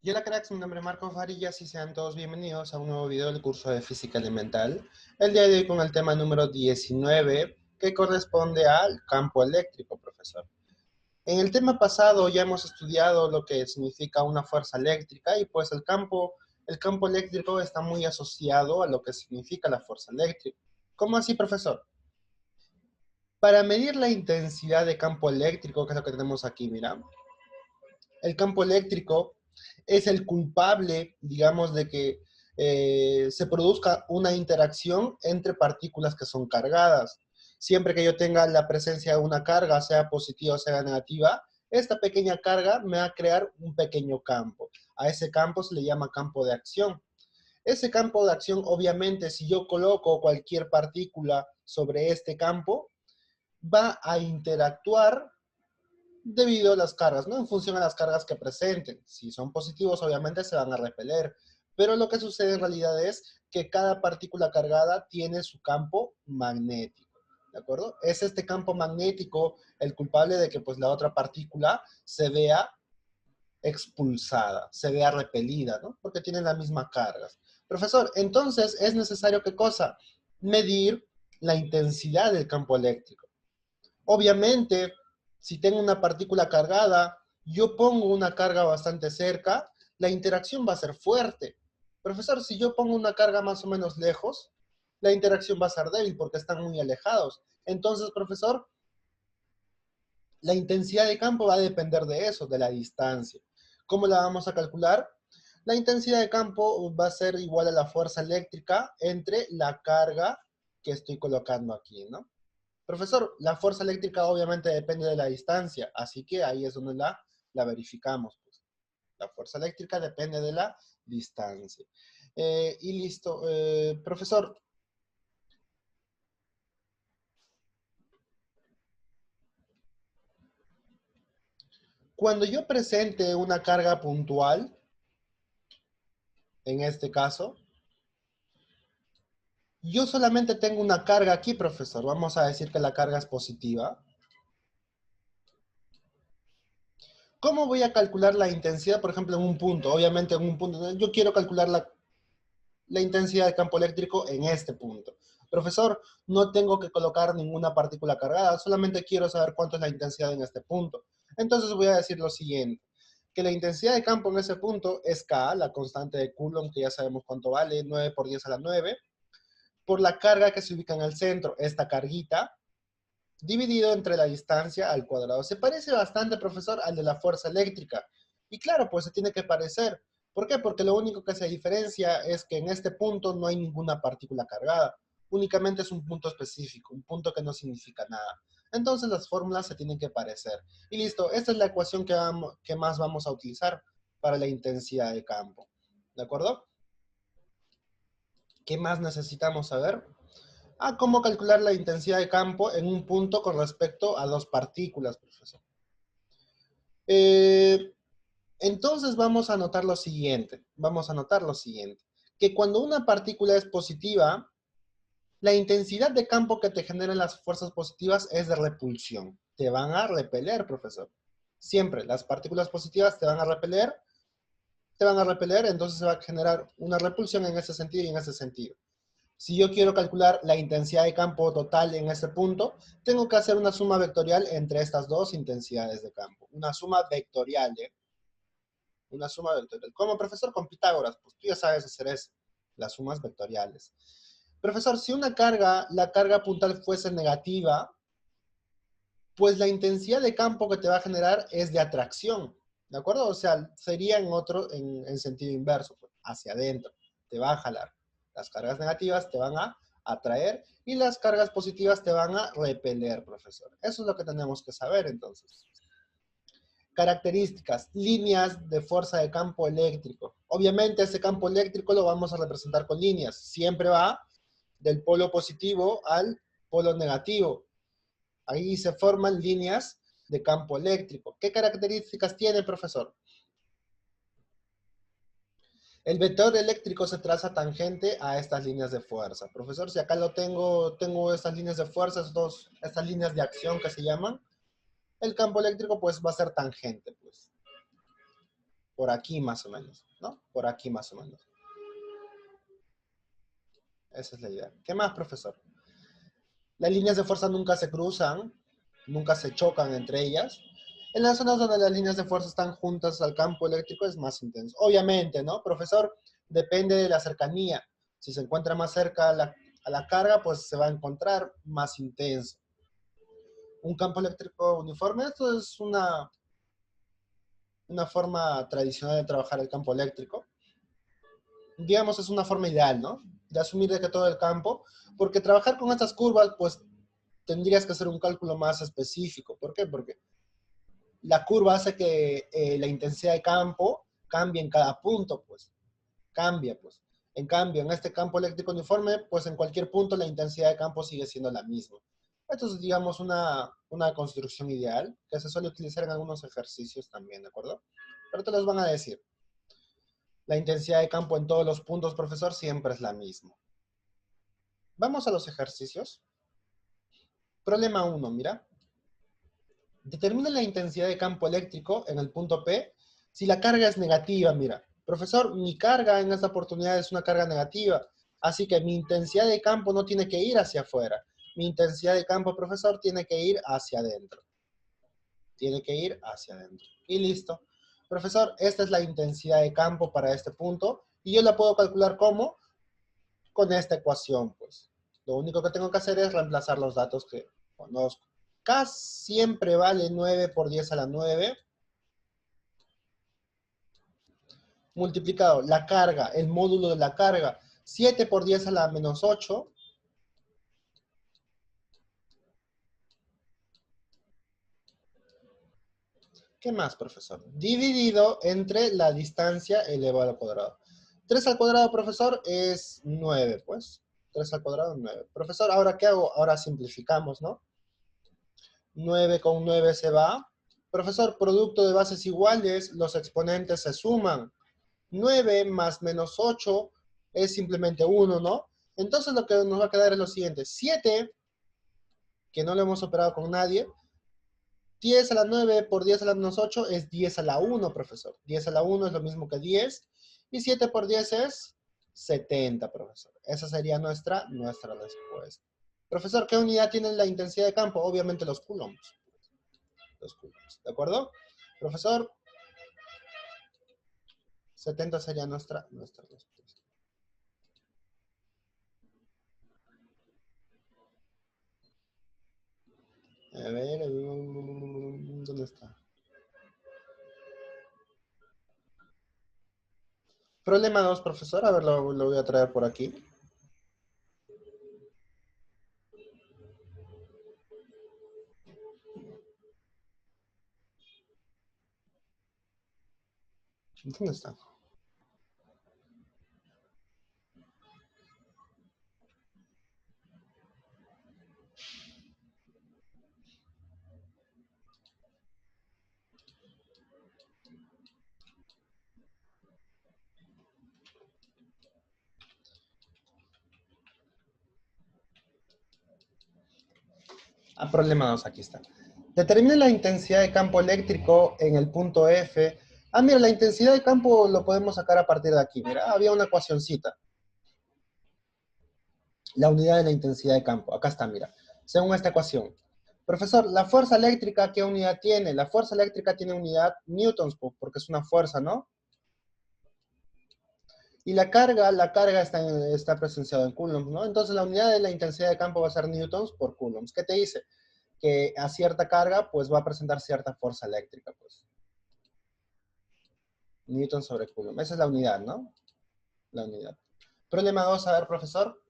Y hola cracks, mi nombre es Marcos Varillas y sean todos bienvenidos a un nuevo video del curso de Física Elemental. El día de hoy con el tema número 19, que corresponde al campo eléctrico, profesor. En el tema pasado ya hemos estudiado lo que significa una fuerza eléctrica y pues el campo eléctrico está muy asociado a lo que significa la fuerza eléctrica. ¿Cómo así, profesor? Para medir la intensidad de campo eléctrico, que es lo que tenemos aquí, mira, el campo eléctrico es el culpable, digamos, de que se produzca una interacción entre partículas que son cargadas. Siempre que yo tenga la presencia de una carga, sea positiva o sea negativa, esta pequeña carga me va a crear un pequeño campo. A ese campo se le llama campo de acción. Ese campo de acción, obviamente, si yo coloco cualquier partícula sobre este campo, va a interactuar debido a las cargas, ¿no? En función a las cargas que presenten. Si son positivos, obviamente se van a repeler. Pero lo que sucede en realidad es que cada partícula cargada tiene su campo magnético, ¿de acuerdo? Es este campo magnético el culpable de que pues la otra partícula se vea expulsada, se vea repelida, ¿no? Porque tienen las mismas cargas. Profesor, entonces es necesario, ¿qué cosa? Medir la intensidad del campo eléctrico. Obviamente, si tengo una partícula cargada, yo pongo una carga bastante cerca, la interacción va a ser fuerte. Profesor, si yo pongo una carga más o menos lejos, la interacción va a ser débil porque están muy alejados. Entonces, profesor, la intensidad de campo va a depender de eso, de la distancia. ¿Cómo la vamos a calcular? La intensidad de campo va a ser igual a la fuerza eléctrica entre la carga que estoy colocando aquí, ¿no? Profesor, la fuerza eléctrica obviamente depende de la distancia, así que ahí es donde la verificamos. Pues. La fuerza eléctrica depende de la distancia. Y listo. Profesor, cuando yo presente una carga puntual, en este caso, yo solamente tengo una carga aquí, profesor. Vamos a decir que la carga es positiva. ¿Cómo voy a calcular la intensidad, por ejemplo, en un punto? Obviamente en un punto. Yo quiero calcular la intensidad de campo eléctrico en este punto. Profesor, no tengo que colocar ninguna partícula cargada, solamente quiero saber cuánto es la intensidad en este punto. Entonces voy a decir lo siguiente, que la intensidad de campo en ese punto es K, la constante de Coulomb, que ya sabemos cuánto vale, 9 por 10 a la 9, por la carga que se ubica en el centro, esta carguita, dividido entre la distancia al cuadrado. Se parece bastante, profesor, al de la fuerza eléctrica. Y claro, pues se tiene que parecer. ¿Por qué? Porque lo único que se diferencia es que en este punto no hay ninguna partícula cargada. Únicamente es un punto específico, un punto que no significa nada. Entonces las fórmulas se tienen que parecer. Y listo, esta es la ecuación que más vamos a utilizar para la intensidad de campo. ¿De acuerdo? ¿Qué más necesitamos saber? Cómo calcular la intensidad de campo en un punto con respecto a dos partículas, profesor. Eh, entonces vamos a notar lo siguiente, que cuando una partícula es positiva, la intensidad de campo que te generan las fuerzas positivas es de repulsión. Te van a repeler, profesor. Siempre, las partículas positivas te van a repeler, entonces se va a generar una repulsión en ese sentido y en ese sentido. Si yo quiero calcular la intensidad de campo total en este punto, tengo que hacer una suma vectorial entre estas dos intensidades de campo. Una suma vectorial, ¿eh? Una suma vectorial. Como profesor con Pitágoras, pues tú ya sabes hacer eso, las sumas vectoriales. Profesor, si la carga puntal fuese negativa, pues la intensidad de campo que te va a generar es de atracción, ¿de acuerdo? O sea, sería en sentido inverso, pues, hacia adentro, te va a jalar. Las cargas negativas te van a atraer y las cargas positivas te van a repeler, profesor. Eso es lo que tenemos que saber entonces. Características, líneas de fuerza de campo eléctrico. Obviamente ese campo eléctrico lo vamos a representar con líneas. Siempre va del polo positivo al polo negativo. Ahí se forman líneas de campo eléctrico. ¿Qué características tiene, profesor? El vector eléctrico se traza tangente a estas líneas de fuerza. Profesor, si acá tengo estas líneas de fuerza, estas líneas de acción que se llaman, el campo eléctrico pues va a ser tangente, pues. por aquí más o menos, ¿no? Por aquí más o menos. Esa es la idea. ¿Qué más, profesor? Las líneas de fuerza nunca se cruzan, nunca se chocan entre ellas. En las zonas donde las líneas de fuerza están juntas al campo eléctrico es más intenso. Obviamente, ¿no? Profesor, depende de la cercanía. Si se encuentra más cerca a la carga, pues se va a encontrar más intenso. Un campo eléctrico uniforme, esto es una forma tradicional de trabajar el campo eléctrico. Digamos, es una forma ideal, ¿no? De asumir de que todo el campo, porque trabajar con estas curvas, pues tendrías que hacer un cálculo más específico. ¿Por qué? Porque la curva hace que la intensidad de campo cambie en cada punto, pues. Cambia, pues. En cambio, en este campo eléctrico uniforme, pues en cualquier punto la intensidad de campo sigue siendo la misma. Esto es, digamos, una construcción ideal que se suele utilizar en algunos ejercicios también, ¿de acuerdo? Pero te los van a decir. La intensidad de campo en todos los puntos, profesor, siempre es la misma. Vamos a los ejercicios. Problema 1, mira. Determina la intensidad de campo eléctrico en el punto P si la carga es negativa, mira. Profesor, mi carga en esta oportunidad es una carga negativa, así que mi intensidad de campo no tiene que ir hacia afuera. Mi intensidad de campo, profesor, tiene que ir hacia adentro. Tiene que ir hacia adentro. Y listo. Profesor, esta es la intensidad de campo para este punto, y yo la puedo calcular ¿cómo? Con esta ecuación, pues. Lo único que tengo que hacer es reemplazar los datos que conozco. K siempre vale 9 por 10 a la 9. Multiplicado la carga, el módulo de la carga, 7 por 10 a la menos 8. ¿Qué más, profesor? Dividido entre la distancia elevado al cuadrado. 3 al cuadrado, profesor, es 9, pues. 3 al cuadrado, 9. Profesor, ¿ahora qué hago? Ahora simplificamos, ¿no? 9 con 9 se va. Profesor, producto de bases iguales, los exponentes se suman. 9 más menos 8 es simplemente 1, ¿no? Entonces lo que nos va a quedar es lo siguiente. 7, que no lo hemos operado con nadie. 10 a la 9 por 10 a la menos 8 es 10 a la 1, profesor. 10 a la 1 es lo mismo que 10. Y 7 por 10 es 70, profesor. Esa sería nuestra respuesta. Profesor, ¿qué unidad tiene la intensidad de campo? Obviamente los coulombs. Los coulombs, ¿de acuerdo? Profesor, 70 sería nuestra respuesta. A ver, ¿dónde está? Problema 2, profesor. A ver, lo voy a traer por aquí. ¿Dónde está? Problema 2, aquí está. Determine la intensidad de campo eléctrico en el punto F. Mira, la intensidad de campo lo podemos sacar a partir de aquí. Mira, había una ecuacioncita. La unidad de la intensidad de campo. Acá está, mira. Según esta ecuación. Profesor, ¿la fuerza eléctrica qué unidad tiene? La fuerza eléctrica tiene unidad newtons, porque es una fuerza, ¿no? Y la carga está presenciada en coulombs, ¿no? Entonces la unidad de la intensidad de campo va a ser newtons por coulombs. ¿Qué te dice? Que a cierta carga, pues va a presentar cierta fuerza eléctrica, pues. Newton sobre Coulomb. Esa es la unidad, ¿no? La unidad. Problema 2, a ver, profesor.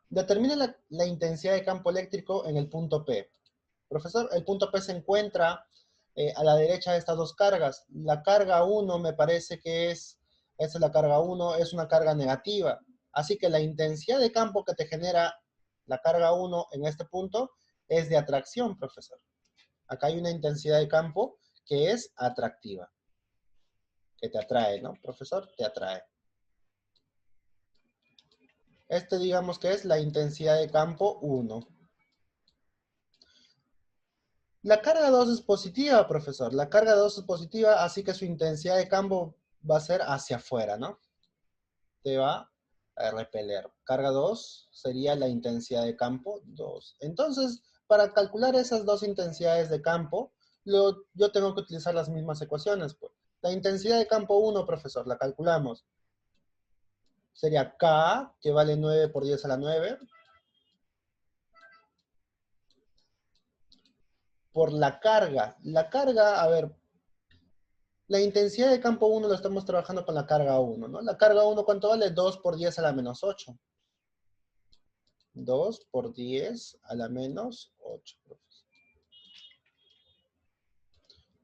Determina la intensidad de campo eléctrico en el punto P. Profesor, el punto P se encuentra a la derecha de estas dos cargas. La carga 1 me parece que esa es la carga 1, es una carga negativa. Así que la intensidad de campo que te genera la carga 1 en este punto es de atracción, profesor. Acá hay una intensidad de campo que es atractiva. Que te atrae, ¿no? Profesor, te atrae. Este digamos que es la intensidad de campo 1. La carga 2 es positiva, profesor. La carga 2 es positiva, así que su intensidad de campo va a ser hacia afuera, ¿no? Te va a repeler. Carga 2 sería la intensidad de campo 2. Entonces, para calcular esas dos intensidades de campo, yo tengo que utilizar las mismas ecuaciones. Pues. La intensidad de campo 1, profesor, la calculamos. Sería K, que vale 9 por 10 a la 9, por la carga. La carga, a ver, la intensidad de campo 1 lo estamos trabajando con la carga 1, ¿no? La carga 1, ¿cuánto vale? 2 por 10 a la menos 8. 2 por 10 a la menos 8.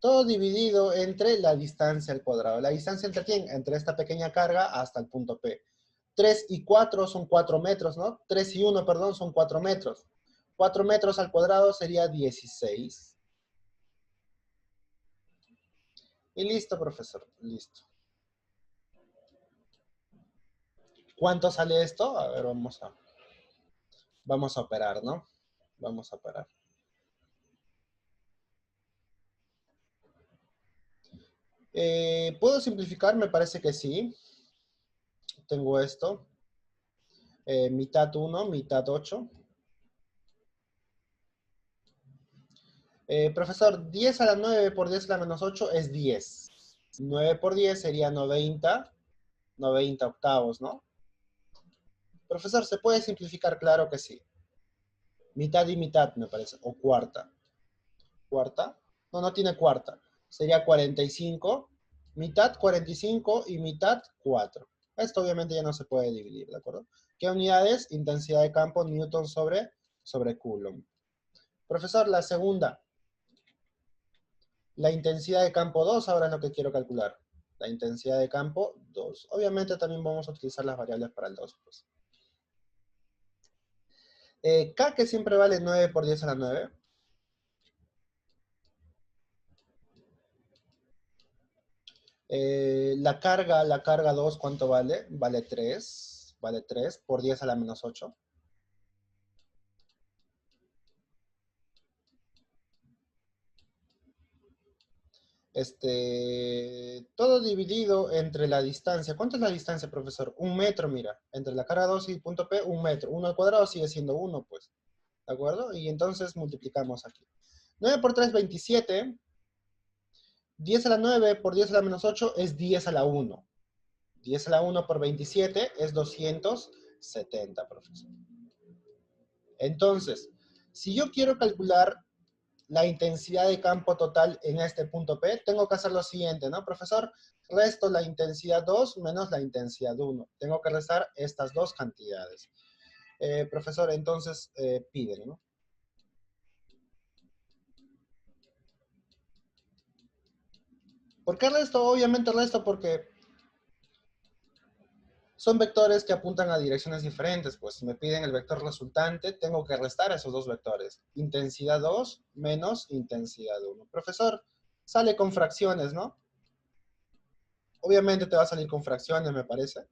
Todo dividido entre la distancia al cuadrado. ¿La distancia entre quién? Entre esta pequeña carga hasta el punto P. 3 y 4 son 4 metros, ¿no? 3 y 1, perdón, son 4 metros. 4 metros al cuadrado sería 16. Y listo, profesor, listo. ¿Cuánto sale esto? A ver, vamos a operar, ¿no? Vamos a operar. ¿Puedo simplificar? Me parece que sí. Tengo esto. Mitad 1, mitad 8. Profesor, 10 a la 9 por 10 a la menos 8 es 10. 9 por 10 sería 90, 90 octavos, ¿no? Profesor, ¿se puede simplificar? Claro que sí. Mitad y mitad, me parece. O cuarta. ¿Cuarta? No, no tiene cuarta. Sería 45. Mitad 45 y mitad 4. Esto obviamente ya no se puede dividir, ¿de acuerdo? ¿Qué unidades? Intensidad de campo, Newton sobre Coulomb. Profesor, la segunda. La intensidad de campo 2 ahora es lo que quiero calcular. La intensidad de campo 2. Obviamente también vamos a utilizar las variables para el 2. Pues. K que siempre vale 9 por 10 a la 9. La carga 2, ¿cuánto vale? Vale 3. Vale 3 por 10 a la menos 8. Todo dividido entre la distancia. ¿Cuánto es la distancia, profesor? 1 metro, mira. Entre la carga 2 y punto P, 1 metro. 1 al cuadrado sigue siendo 1, pues. ¿De acuerdo? Y entonces multiplicamos aquí. 9 por 3, 27. 10 a la 9 por 10 a la menos 8 es 10 a la 1. 10 a la 1 por 27 es 270, profesor. Entonces, si yo quiero calcular la intensidad de campo total en este punto P, tengo que hacer lo siguiente, ¿no, profesor? Resto la intensidad 2 menos la intensidad 1. Tengo que restar estas dos cantidades. Profesor, entonces piden, ¿no? ¿Por qué resto? Obviamente resto porque son vectores que apuntan a direcciones diferentes, pues si me piden el vector resultante, tengo que restar esos dos vectores. Intensidad 2 menos intensidad 1. Profesor, sale con fracciones, ¿no? Obviamente te va a salir con fracciones, me parece.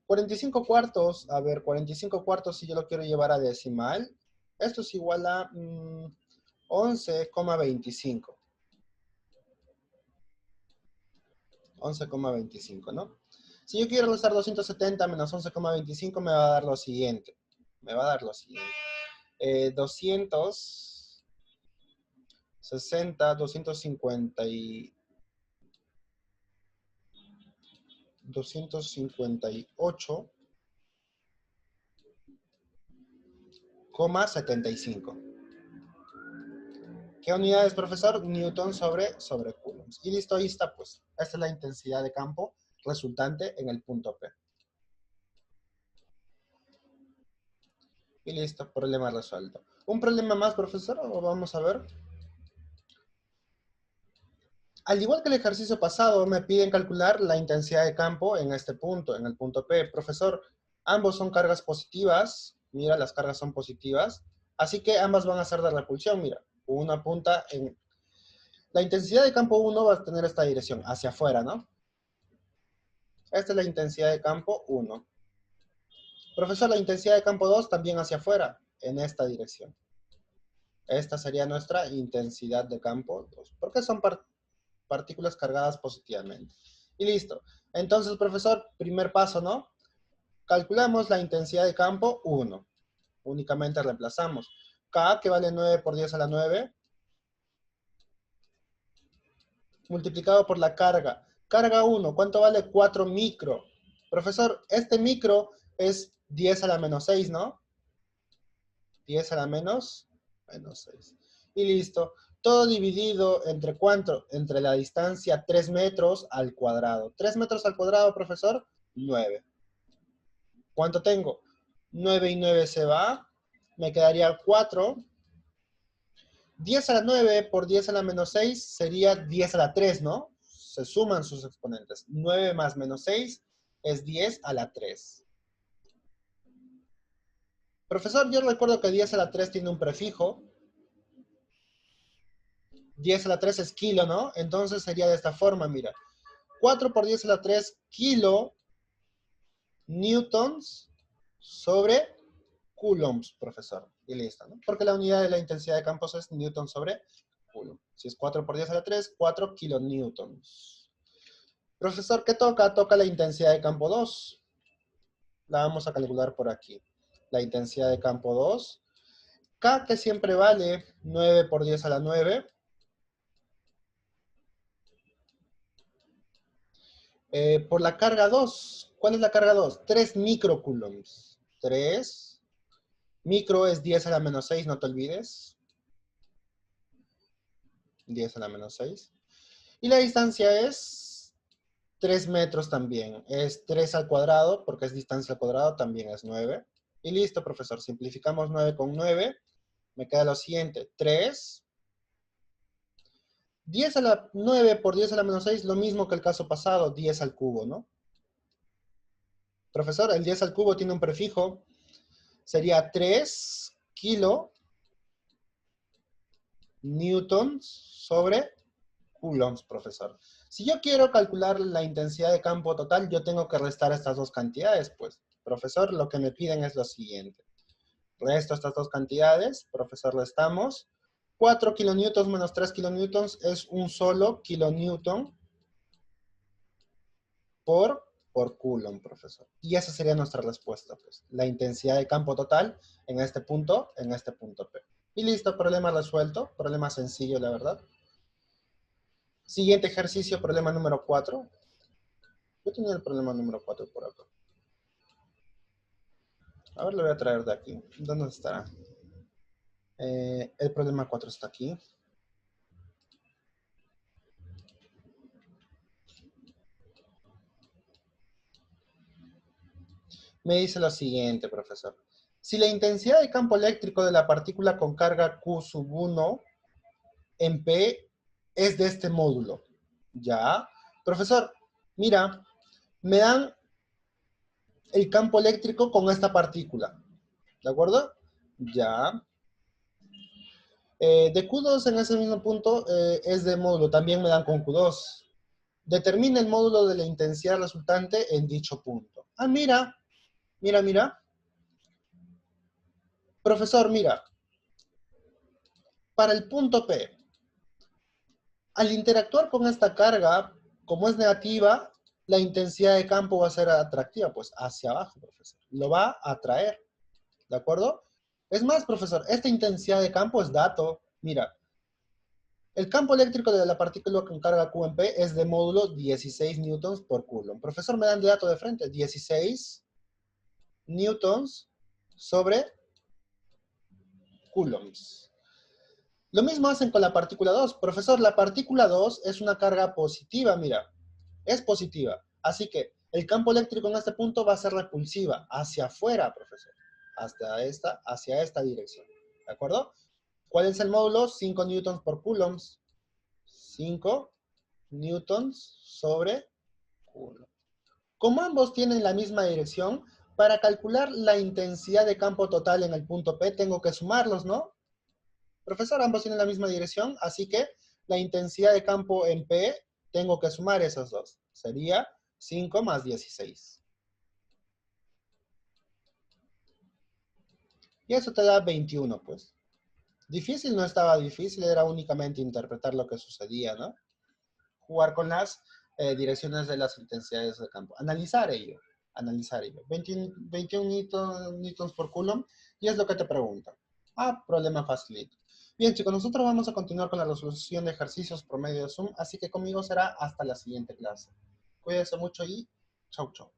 45 cuartos, a ver, 45 cuartos si yo lo quiero llevar a decimal, esto es igual a 11,25. 11,25, ¿no? Si yo quiero restar 270 menos 11,25 me va a dar lo siguiente. Me va a dar lo siguiente. 260, 258,75. ¿Qué unidades, profesor? Newton sobre Coulomb. Y listo, ahí está, pues. Esta es la intensidad de campo resultante en el punto P. Y listo, problema resuelto. ¿Un problema más, profesor? ¿O vamos a ver? Al igual que el ejercicio pasado, me piden calcular la intensidad de campo en este punto, en el punto P. Profesor, ambos son cargas positivas. Mira, las cargas son positivas. Así que ambas van a ser de repulsión, mira. Una apunta en... La intensidad de campo 1 va a tener esta dirección, hacia afuera, ¿no? Esta es la intensidad de campo 1. Profesor, la intensidad de campo 2 también hacia afuera, en esta dirección. Esta sería nuestra intensidad de campo 2. ¿Por qué son partículas cargadas positivamente? Y listo. Entonces, profesor, primer paso, ¿no? Calculamos la intensidad de campo 1. Únicamente reemplazamos. K, que vale 9 por 10 a la 9, multiplicado por la carga. Carga 1, ¿cuánto vale? 4 micro. Profesor, este micro es 10 a la menos 6, ¿no? 10 a la menos 6. Y listo. Todo dividido entre ¿cuánto? Entre la distancia 3 metros al cuadrado. 3 metros al cuadrado, profesor, 9. ¿Cuánto tengo? 9 y 9 se va. Me quedaría 4. 10 a la 9 por 10 a la menos 6 sería 10 a la 3, ¿no? Se suman sus exponentes. 9 más menos 6 es 10 a la 3. Profesor, yo recuerdo que 10 a la 3 tiene un prefijo. 10 a la 3 es kilo, ¿no? Entonces sería de esta forma, mira. 4 por 10 a la 3 kilo newtons sobre coulombs, profesor. Y listo, ¿no? Porque la unidad de la intensidad de campos es newton sobre coulomb. Si es 4 por 10 a la 3, 4 kilonewtons. Profesor, ¿qué toca? Toca la intensidad de campo 2. La vamos a calcular por aquí. La intensidad de campo 2. K, que siempre vale 9 por 10 a la 9. Por la carga 2. ¿Cuál es la carga 2? 3 microcoulombs. 3. Micro es 10 a la menos 6, no te olvides. 10 a la menos 6. Y la distancia es 3 metros también. Es 3 al cuadrado, porque es distancia al cuadrado, también es 9. Y listo, profesor. Simplificamos 9 con 9. Me queda lo siguiente. 3. 10 a la 9 por 10 a la menos 6, lo mismo que el caso pasado, 10 al cubo, ¿no? Profesor, el 10 al cubo tiene un prefijo. Sería 3 kilo newtons sobre coulombs, profesor. Si yo quiero calcular la intensidad de campo total, yo tengo que restar estas dos cantidades, pues. Profesor, lo que me piden es lo siguiente. Resto estas dos cantidades, profesor, restamos. 4 kilonewtons menos 3 kilonewtons es un solo kilonewton por coulomb, profesor. Y esa sería nuestra respuesta, pues. La intensidad de campo total en este punto P. Y listo, problema resuelto. Problema sencillo, la verdad. Siguiente ejercicio, problema número 4. Yo tenía el problema número 4 por acá. A ver, lo voy a traer de aquí. ¿Dónde estará? El problema 4 está aquí. Me dice lo siguiente, profesor. Si la intensidad de campo eléctrico de la partícula con carga Q sub 1 en P es de este módulo. Ya. Profesor, mira, me dan el campo eléctrico con esta partícula. ¿De acuerdo? Ya. De Q2 en ese mismo punto es de módulo. También me dan con Q2. Determina el módulo de la intensidad resultante en dicho punto. Ah, mira. Mira, mira. Profesor, mira. Para el punto P, al interactuar con esta carga, como es negativa, la intensidad de campo va a ser atractiva, pues hacia abajo, profesor. Lo va a atraer, ¿de acuerdo? Es más, profesor, esta intensidad de campo es dato. Mira, el campo eléctrico de la partícula con carga Q en P es de módulo 16 newtons por coulomb. Profesor, me dan de dato de frente, 16 newtons sobre coulombs. Lo mismo hacen con la partícula 2. Profesor, la partícula 2 es una carga positiva, mira. Es positiva. Así que el campo eléctrico en este punto va a ser repulsiva, hacia afuera, profesor. Hacia esta dirección. ¿De acuerdo? ¿Cuál es el módulo? 5 newtons por coulombs. 5 newtons sobre coulomb. Como ambos tienen la misma dirección, para calcular la intensidad de campo total en el punto P, tengo que sumarlos, ¿no? Profesor, ambos tienen la misma dirección, así que la intensidad de campo en P, tengo que sumar esos dos. Sería 5 más 16. Y eso te da 21, pues. Difícil no estaba difícil, era únicamente interpretar lo que sucedía, ¿no? Jugar con las direcciones de las intensidades del campo. Analizar ello. 21 newtons por coulomb, y es lo que te pregunta. Ah, problema facilito. Bien, chicos, nosotros vamos a continuar con la resolución de ejercicios por medio de Zoom, así que conmigo será hasta la siguiente clase. Cuídense mucho y chau, chau.